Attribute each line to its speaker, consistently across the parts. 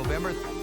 Speaker 1: November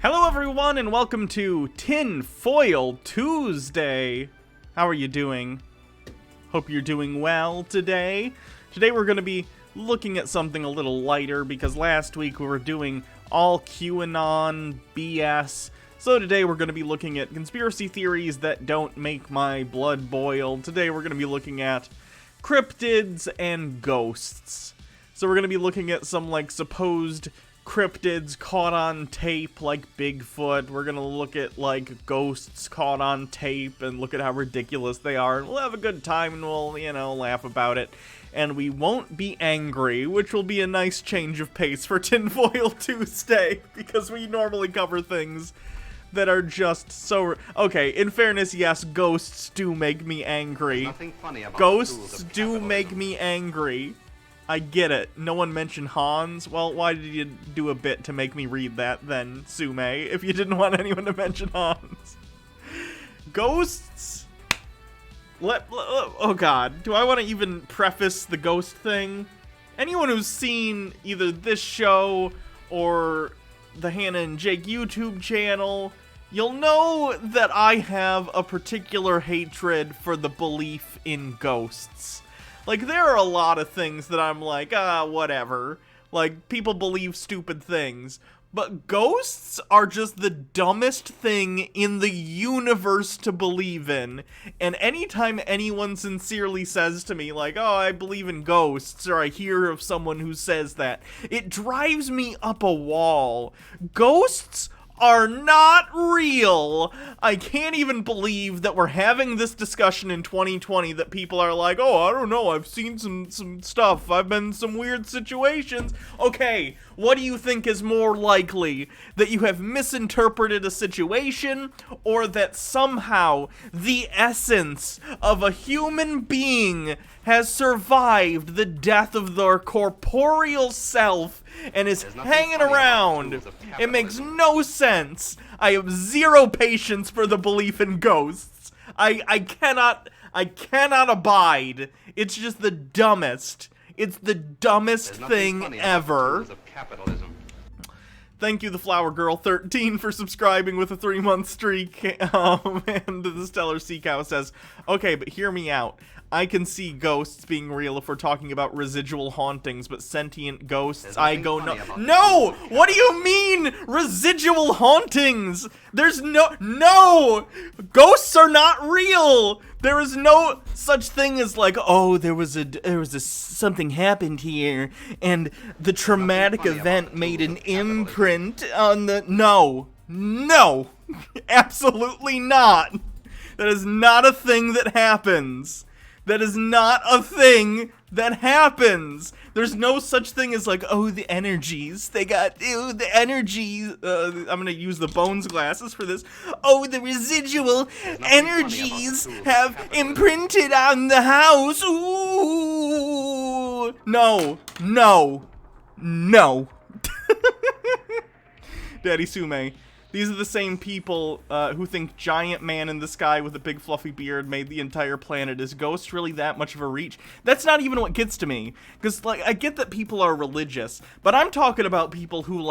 Speaker 1: Hello everyone and welcome to Tinfoil Tuesday. How are you doing? Hope you're doing well today. Today we're going to be looking at something a little lighter because last week we were doing all QAnon BS. So today we're going to be looking at conspiracy theories that don't make my blood boil. Today we're going to be looking at cryptids and ghosts. So we're going to be looking at some supposed cryptids caught on tape like Bigfoot. We're gonna look at ghosts caught on tape and look at how ridiculous they are, and we'll have a good time and we'll, laugh about it. And we won't be angry, which will be a nice change of pace for Tinfoil Tuesday, because we normally cover things that are just so... Okay, in fairness, yes, ghosts do make me angry.
Speaker 2: Nothing funny about
Speaker 1: Ghosts do make me angry. I get it. No one mentioned Hans. Well, why did you do a bit to make me read that then, Sume, if you didn't want anyone to mention Hans? Ghosts? Oh god, do I want to even preface the ghost thing? Anyone who's seen either this show or the Hannah and Jake YouTube channel, you'll know that I have a particular hatred for the belief in ghosts. There are a lot of things that I'm whatever. People believe stupid things. But ghosts are just the dumbest thing in the universe to believe in. And anytime anyone sincerely says to me, oh, I believe in ghosts, or I hear of someone who says that, it drives me up a wall. Ghosts are not real. I can't even believe that we're having this discussion in 2020 that people are like, oh, I don't know, I've seen some stuff, I've been in some weird situations. Okay, what do you think is more likely? That you have misinterpreted a situation, or that somehow the essence of a human being has survived the death of their corporeal self and is hanging around? It makes no sense. I have zero patience for the belief in ghosts. I cannot abide. It's just the dumbest. It's the dumbest thing ever. Thank you, the Flower Girl 13, for subscribing with a 3-month streak. And the Stellar Sea Cow says, okay, but hear me out. I can see ghosts being real if we're talking about residual hauntings, but sentient ghosts, I go no. No! What do you mean, residual hauntings? There's no! Ghosts are not real! There is no such thing as oh, there was something happened here, and the traumatic event made an imprint on the... No! Absolutely not! That is not a thing that happens. That is not a thing that happens. There's no such thing as oh, the energies. They got, the energies. I'm gonna use the Bones glasses for this. Oh, the residual energies have imprinted on the house. Ooh. No. Daddy Sume. These are the same people who think giant man in the sky with a big fluffy beard made the entire planet. Is ghosts really that much of a reach? That's not even what gets to me. Because, I get that people are religious, but I'm talking about people who,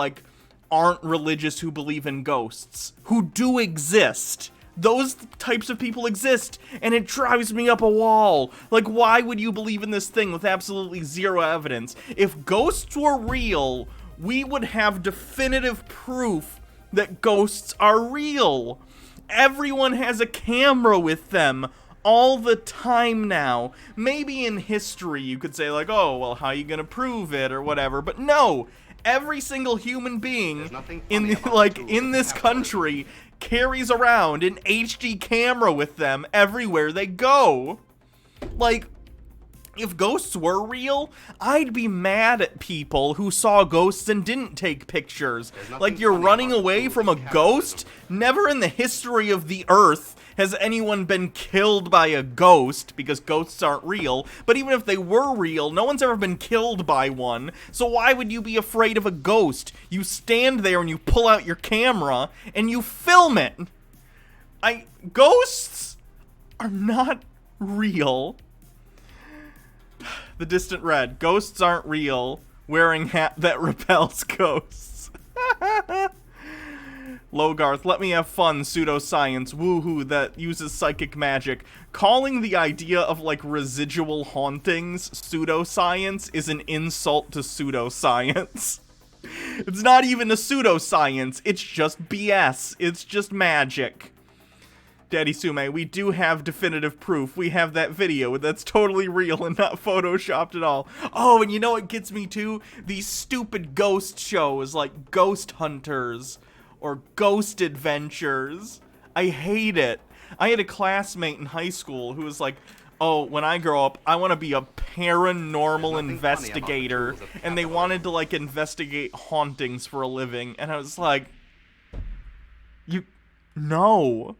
Speaker 1: aren't religious who believe in ghosts. Who do exist. Those types of people exist, and it drives me up a wall. Why would you believe in this thing with absolutely zero evidence? If ghosts were real, we would have definitive proof that ghosts are real. Everyone has a camera with them all the time now. Maybe in history you could say oh, well, how are you gonna prove it or whatever, but no. Every single human being in this country carries around an HD camera with them everywhere they go. If ghosts were real, I'd be mad at people who saw ghosts and didn't take pictures. You're running away from a ghost? Never in the history of the Earth has anyone been killed by a ghost, because ghosts aren't real. But even if they were real, no one's ever been killed by one. So why would you be afraid of a ghost? You stand there and you pull out your camera and you film it. Ghosts are not real. The Distant Red. Ghosts aren't real. Wearing hat that repels ghosts. Logarth, let me have fun, pseudoscience, woohoo, that uses psychic magic. Calling the idea of, like, residual hauntings pseudoscience is an insult to pseudoscience. It's not even a pseudoscience, it's just BS. It's just magic. Daddy Sume, we do have definitive proof. We have that video that's totally real and not photoshopped at all. Oh, and you know what gets me too? These stupid ghost shows like Ghost Hunters or Ghost Adventures. I hate it. I had a classmate in high school who was like, oh, when I grow up, I want to be a paranormal investigator. And they wanted to, like, investigate hauntings for a living. And I was like, no,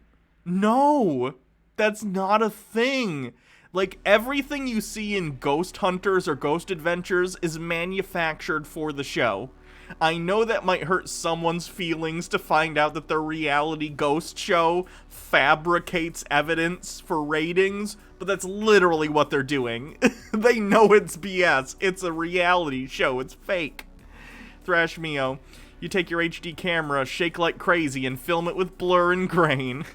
Speaker 1: that's not a thing. Like, everything you see in Ghost Hunters or Ghost Adventures is manufactured for the show. I know that might hurt someone's feelings to find out that their reality ghost show fabricates evidence for ratings, but that's literally what they're doing. They know it's BS. It's a reality show. It's fake. Thrash Mio, you take your HD camera, shake like crazy, and film it with blur and grain.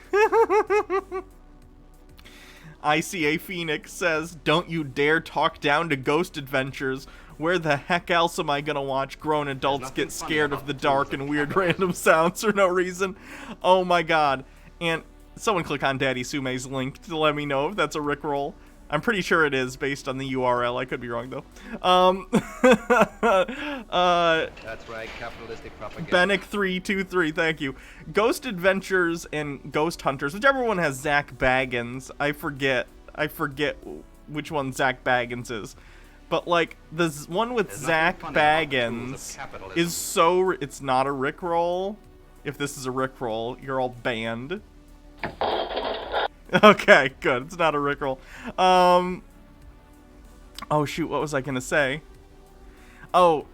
Speaker 1: ICA Phoenix says, don't you dare talk down to Ghost Adventures. Where the heck else am I gonna watch grown adults get scared of the dark and weird random sounds for no reason? Oh my god. And someone click on Daddy Sume's link to let me know if that's a Rickroll. I'm pretty sure it is based on the URL. I could be wrong though.
Speaker 2: That's right, capitalistic propaganda.
Speaker 1: Bennick323, thank you. Ghost Adventures and Ghost Hunters, whichever one has Zach Baggins. I forget which one Zach Baggins is. But, like, the one with Zach Baggins is so... It's not a Rickroll. If this is a Rickroll, you're all banned. Okay, good. It's not a Rickroll. Oh, shoot. What was I going to say? Oh,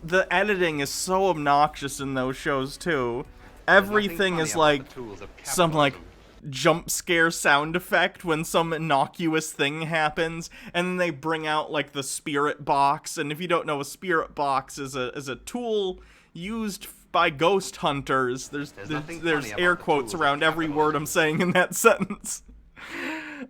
Speaker 1: the editing is so obnoxious in those shows, too. Everything is, like, some, like, jump scare sound effect when some innocuous thing happens, and then they bring out like the spirit box. And if you don't know, a spirit box is a tool used by ghost hunters. There's air quotes around every word I'm saying in that sentence.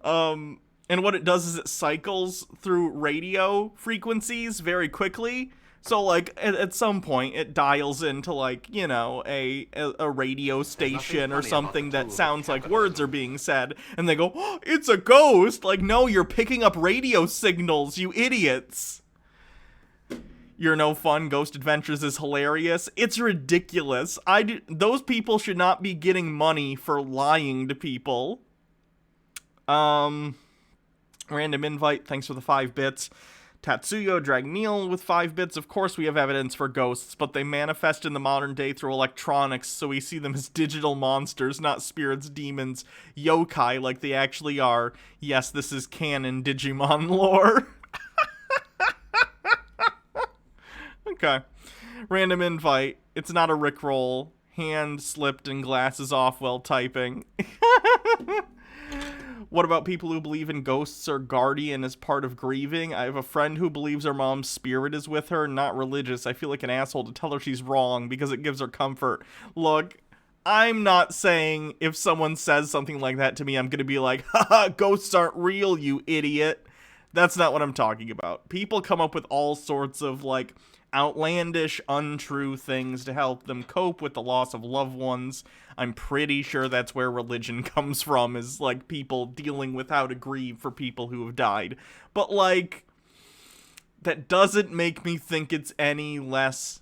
Speaker 1: And what it does is it cycles through radio frequencies very quickly. So, like, at some point, it dials into, like, you know, a radio station or something that sounds like words are being said, and they go, oh, it's a ghost! Like, no, you're picking up radio signals, you idiots! You're no fun, Ghost Adventures is hilarious. It's ridiculous. Those people should not be getting money for lying to people. Random invite, thanks for the 5 bits. Tatsuyo Dragneel with 5 bits. Of course we have evidence for ghosts, but they manifest in the modern day through electronics, so we see them as digital monsters, not spirits, demons, yokai like they actually are. Yes, this is canon Digimon lore. Okay. Random invite. It's not a Rickroll. Hand slipped and glasses off while typing. What about people who believe in ghosts or guardian as part of grieving? I have a friend who believes her mom's spirit is with her, not religious. I feel like an asshole to tell her she's wrong because it gives her comfort. Look, I'm not saying if someone says something like that to me, I'm gonna be like, haha, ghosts aren't real, you idiot. That's not what I'm talking about. People come up with all sorts of, like, outlandish, untrue things to help them cope with the loss of loved ones. I'm pretty sure that's where religion comes from, is, like, people dealing with how to grieve for people who have died. But, like, that doesn't make me think it's any less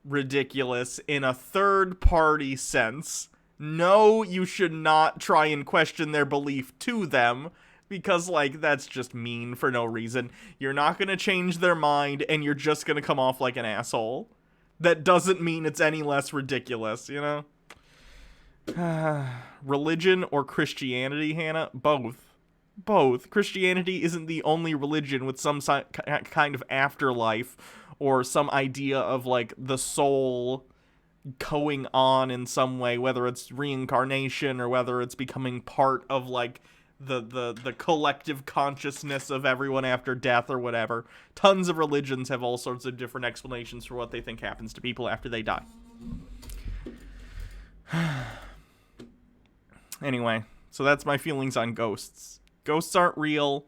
Speaker 1: ridiculous in a third-party sense. No, you should not try and question their belief to them, because, like, that's just mean for no reason. You're not gonna change their mind, and you're just gonna come off like an asshole. That doesn't mean it's any less ridiculous, you know? Religion or Christianity, Hannah? Both. Both. Christianity isn't the only religion with some kind of afterlife, or some idea of, like, the soul going on in some way, whether it's reincarnation, or whether it's becoming part of, like, the collective consciousness of everyone after death or whatever. Tons of religions have all sorts of different explanations for what they think happens to people after they die. Anyway, so that's my feelings on ghosts. Ghosts aren't real.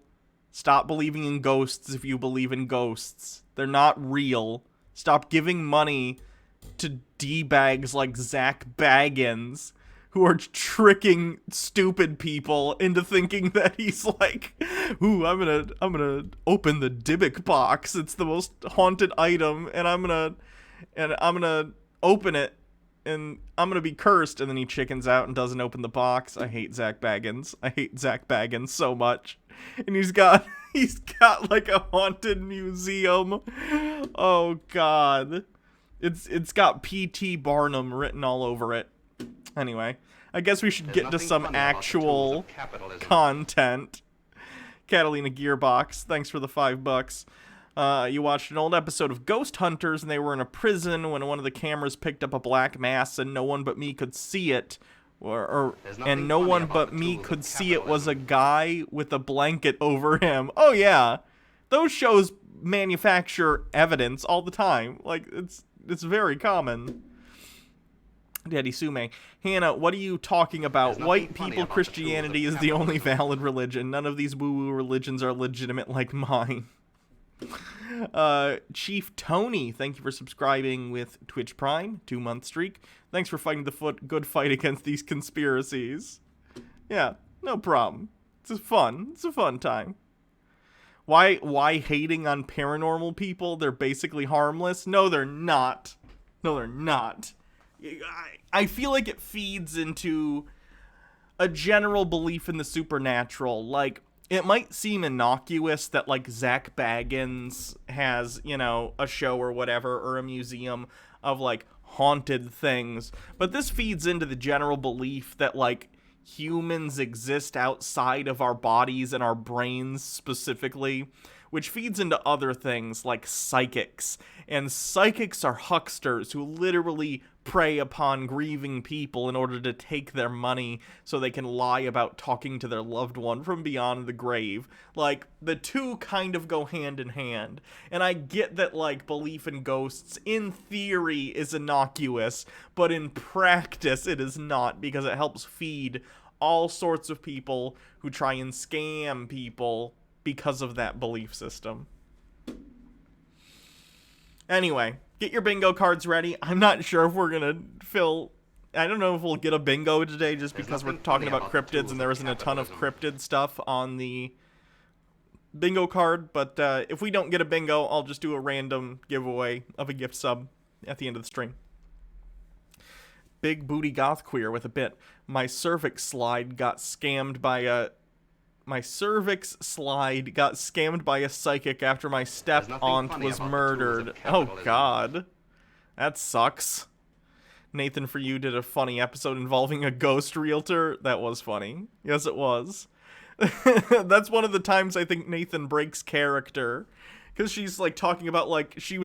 Speaker 1: Stop believing in ghosts if you believe in ghosts. They're not real. Stop giving money to D-bags like Zach Baggins, who are tricking stupid people into thinking that he's like, ooh, I'm gonna open the Dybbuk box. It's the most haunted item, and I'm gonna open it, and I'm gonna be cursed. And then he chickens out and doesn't open the box. I hate Zach Baggins. I hate Zach Baggins so much. And he's got like a haunted museum. Oh God. It's got P.T. Barnum written all over it. Anyway, I guess we should get to some actual content. Catalina Gearbox, thanks for the $5. You watched an old episode of Ghost Hunters, and they were in a prison when one of the cameras picked up a black mass, and no one but me could see it. And no one but me could see it was a guy with a blanket over him. Oh yeah, those shows manufacture evidence all the time. Like, it's very common. Daddy Sume. Hannah, what are you talking about? White people Christianity is the only valid religion. None of these woo-woo religions are legitimate like mine. Chief Tony, thank you for subscribing with Twitch Prime, 2-month streak. Thanks for fighting the good fight against these conspiracies. Yeah, no problem. It's a fun time. Why hating on paranormal people? They're basically harmless? No, they're not. No, they're not. I feel like it feeds into a general belief in the supernatural. Like, it might seem innocuous that, like, Zach Baggins has, you know, a show or whatever, or a museum of, like, haunted things. But this feeds into the general belief that, like, humans exist outside of our bodies and our brains specifically, which feeds into other things like psychics. And psychics are hucksters who literally prey upon grieving people in order to take their money so they can lie about talking to their loved one from beyond the grave. Like, the two kind of go hand in hand. And I get that, like, belief in ghosts in theory is innocuous, but in practice it is not, because it helps feed all sorts of people who try and scam people because of that belief system. Anyway, get your bingo cards ready. I'm not sure if we're gonna I don't know if we'll get a bingo today, just because we're talking about cryptids and there isn't a ton of cryptid stuff on the bingo card. But if we don't get a bingo, I'll just do a random giveaway of a gift sub at the end of the stream. Big booty goth queer with a bit. My cervix slide got scammed by a psychic after my step-aunt was murdered. Oh God. That sucks. Nathan For You did a funny episode involving a ghost realtor. That was funny. Yes, it was. That's one of the times I think Nathan breaks character. Because she's, like, talking about, like, she